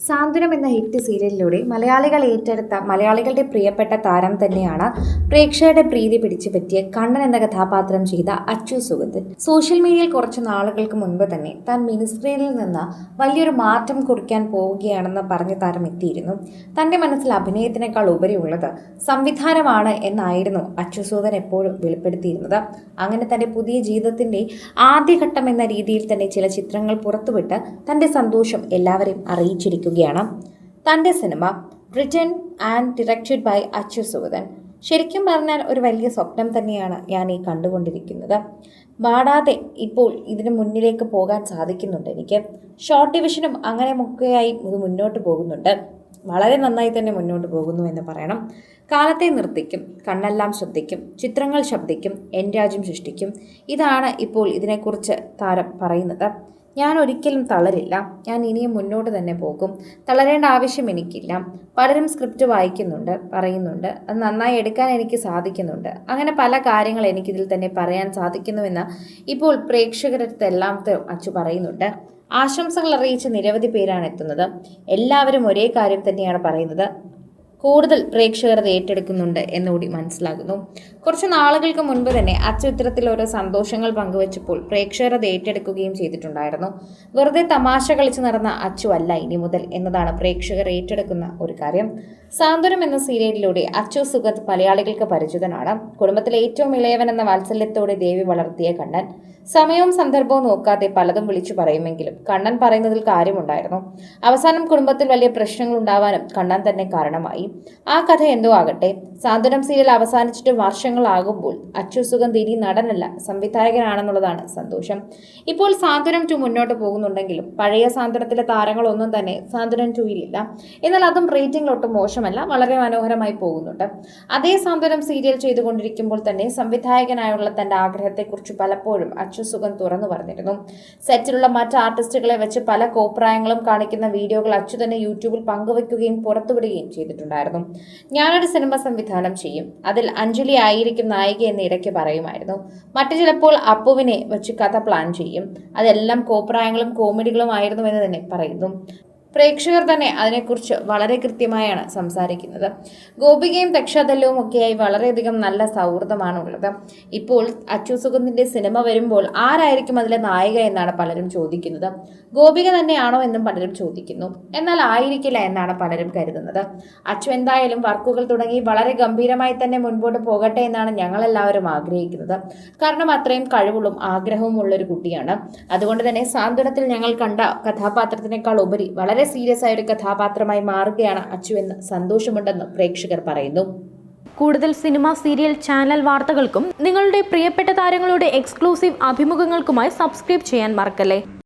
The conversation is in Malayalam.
സാന്ത്വനം എന്ന ഹിറ്റ് സീരിയലിലൂടെ മലയാളികൾ ഏറ്റെടുത്ത മലയാളികളുടെ പ്രിയപ്പെട്ട താരം തന്നെയാണ് പ്രേക്ഷകരുടെ പ്രീതി പിടിച്ചു പറ്റിയ കണ്ണൻ എന്ന കഥാപാത്രം ചെയ്ത അച്ചു സുഗതൻ. സോഷ്യൽ മീഡിയയിൽ കുറച്ച് നാളുകൾക്ക് മുൻപ് തന്നെ താൻ മിനിസ്ക്രീനിൽ നിന്ന് വലിയൊരു മാറ്റം കുറിക്കാൻ പോവുകയാണെന്ന് പറഞ്ഞ് താരം എത്തിയിരുന്നു. തന്റെ മനസ്സിൽ അഭിനയത്തിനേക്കാൾ ഉപരിയുള്ളത് സംവിധാനമാണ് എന്നായിരുന്നു അച്ചു സുഗതൻ എപ്പോഴും വെളിപ്പെടുത്തിയിരുന്നത്. അങ്ങനെ തന്റെ പുതിയ ജീവിതത്തിന്റെ ആദ്യഘട്ടം എന്ന രീതിയിൽ തന്നെ ചില ചിത്രങ്ങൾ പുറത്തുവിട്ട് തന്റെ സന്തോഷം എല്ലാവരെയും അറിയിച്ചിരിക്കുന്നു. തന്റെ cinema written and directed by Achu Sugathan. ശരിക്കും പറഞ്ഞാൽ ഒരു വലിയ സ്വപ്നം തന്നെയാണ് ഞാൻ ഈ കണ്ടുകൊണ്ടിരിക്കുന്നത്. വാടാതെ ഇപ്പോൾ ഇതിന് മുന്നിലേക്ക് പോകാൻ സാധിക്കുന്നുണ്ട് എനിക്ക്. ഷോർട്ട് ഡിവിഷനും അങ്ങനെ മുക്കെയായി ഇത് മുന്നോട്ട് പോകുന്നുണ്ട്. വളരെ നന്നായി തന്നെ മുന്നോട്ട് പോകുന്നു എന്ന് പറയണം. കാലത്തെ നിർത്തിക്കും, കണ്ണെല്ലാം ശ്രദ്ധിക്കും, ചിത്രങ്ങൾ ശബ്ദിക്കും, എൻ രാജ്യം സൃഷ്ടിക്കും. ഇതാണ് ഇപ്പോൾ ഇതിനെക്കുറിച്ച് താരം പറയുന്നത്. ഞാൻ ഒരിക്കലും തളരില്ല, ഞാൻ ഇനിയും മുന്നോട്ട് തന്നെ പോകും. തളരേണ്ട ആവശ്യം എനിക്കില്ല. പലരും സ്ക്രിപ്റ്റ് വായിക്കുന്നുണ്ട്, പറയുന്നുണ്ട്, അത് നന്നായി എടുക്കാൻ എനിക്ക് സാധിക്കുന്നുണ്ട്. അങ്ങനെ പല കാര്യങ്ങൾ എനിക്കിതിൽ തന്നെ പറയാൻ സാധിക്കുന്നുവെന്ന് ഇപ്പോൾ പ്രേക്ഷകരടുത്ത് എല്ലാത്തും അച്ചു പറയുന്നുണ്ട്. ആശംസകൾ അറിയിച്ച് നിരവധി പേരാണ് എത്തുന്നത്. എല്ലാവരും ഒരേ കാര്യം തന്നെയാണ് പറയുന്നത്. കൂടുതൽ പ്രേക്ഷകർ അത് ഏറ്റെടുക്കുന്നുണ്ട് എന്നുകൂടി മനസ്സിലാകുന്നു. കുറച്ച് നാളുകൾക്ക് മുൻപ് തന്നെ അച്ചു ഇത്തരത്തിൽ ഓരോ സന്തോഷങ്ങൾ പങ്കുവച്ചപ്പോൾ പ്രേക്ഷകർ അത് ഏറ്റെടുക്കുകയും ചെയ്തിട്ടുണ്ടായിരുന്നു. വെറുതെ തമാശ കളിച്ച് നടന്ന അച്ചു അല്ല ഇനി മുതൽ എന്നതാണ് പ്രേക്ഷകർ ഏറ്റെടുക്കുന്ന ഒരു കാര്യം. സാന്ത്വനം എന്ന സീരിയലിലൂടെ അച്ചു സുഗത് മലയാളികൾക്ക് പരിചിതനാണ്. കുടുംബത്തിലെ ഏറ്റവും ഇളയവൻ എന്ന വാത്സല്യത്തോടെ ദേവി വളർത്തിയ കണ്ണൻ സമയവും സന്ദർഭവും നോക്കാതെ പലതും വിളിച്ചു പറയുമെങ്കിലും കണ്ണൻ പറയുന്നതിൽ കാര്യമുണ്ടായിരുന്നു. അവസാനം കുടുംബത്തിൽ വലിയ പ്രശ്നങ്ങൾ ഉണ്ടാവാനും കണ്ണൻ തന്നെ കാരണമായി. ആ കഥ എന്തോ ആകട്ടെ, സാന്ത്വനം സീരിയൽ അവസാനിച്ചിട്ട് വർഷങ്ങളാകുമ്പോൾ അച്ചു സുഗത് ഇനി നടനല്ല, സംവിധായകനാണെന്നുള്ളതാണ് സന്തോഷം. ഇപ്പോൾ സാന്ത്വനം 2 മുന്നോട്ട് പോകുന്നുണ്ടെങ്കിലും പഴയ സാന്ത്വനത്തിലെ താരങ്ങളൊന്നും തന്നെ സാന്ത്വനം 2-ൽ എന്നാൽ അതും റേറ്റിംഗിൽ ഒട്ടും മോശമല്ല, വളരെ മനോഹരമായി പോകുന്നുണ്ട്. അതേ സാന്ത്വനം സീരിയൽ ചെയ്തുകൊണ്ടിരിക്കുമ്പോൾ തന്നെ സംവിധായകനായുള്ള തന്റെ ആഗ്രഹത്തെക്കുറിച്ച് പലപ്പോഴും അച്ചു സുഗത് തുറന്നു പറഞ്ഞിരുന്നു. സെറ്റിലുള്ള മറ്റ് ആർട്ടിസ്റ്റുകളെ വെച്ച് പല കോപ്രായങ്ങളും കാണിക്കുന്ന വീഡിയോകൾ അച്ചു തന്നെ യൂട്യൂബിൽ പങ്കുവയ്ക്കുകയും പുറത്തുവിടുകയും ചെയ്തിട്ടുണ്ടായിരുന്നു. ഞാനൊരു സിനിമ സംവിധാനം ചെയ്യും, അതിൽ അഞ്ജലി ആയിരിക്കും നായിക എന്ന് ഇടയ്ക്ക് പറയുമായിരുന്നു. മറ്റു ചിലപ്പോൾ അപ്പുവിനെ വെച്ച് കഥ പ്ലാൻ ചെയ്യും. അതെല്ലാം കോപ്രായങ്ങളും കോമഡികളും ആയിരുന്നു എന്ന് തന്നെ പറയുന്നു. പ്രേക്ഷകർ തന്നെ അതിനെക്കുറിച്ച് വളരെ കൃത്യമായാണ് സംസാരിക്കുന്നത്. ഗോപികയും ദക്ഷാതല്ലവും ഒക്കെയായി വളരെയധികം നല്ല സൗഹൃദമാണുള്ളത്. ഇപ്പോൾ അച്ചു സുഗതിന്റെ സിനിമ വരുമ്പോൾ ആരായിരിക്കും അതിലെ നായിക എന്നാണ് പലരും ചോദിക്കുന്നത്. ഗോപിക തന്നെയാണോ എന്നും പലരും ചോദിക്കുന്നു. എന്നാൽ ആയിരിക്കില്ല എന്നാണ് പലരും കരുതുന്നത്. അച്ചു എന്തായാലും വർക്കുകൾ തുടങ്ങി വളരെ ഗംഭീരമായി തന്നെ മുൻപോട്ട് പോകട്ടെ എന്നാണ് ഞങ്ങളെല്ലാവരും ആഗ്രഹിക്കുന്നത്. കാരണം അത്രയും കഴിവുകളും ആഗ്രഹവും ഉള്ളൊരു കുട്ടിയാണ്. അതുകൊണ്ട് തന്നെ സാന്ത്വനത്തിൽ ഞങ്ങൾ കണ്ട കഥാപാത്രത്തിനേക്കാൾ ഉപരി വളരെ സീരിയസ് ആയ ഒരു കഥാപാത്രമായി മാറുകയാണ് അച്ചു എന്ന് സന്തോഷമുണ്ടെന്ന് പ്രേക്ഷകർ പറയുന്നു. കൂടുതൽ സിനിമ, സീരിയൽ, ചാനൽ വാർത്തകൾക്കും നിങ്ങളുടെ പ്രിയപ്പെട്ട താരങ്ങളുടെ എക്സ്ക്ലൂസീവ് അഭിമുഖങ്ങൾക്കുമായി സബ്സ്ക്രൈബ് ചെയ്യാൻ മറക്കല്ലേ.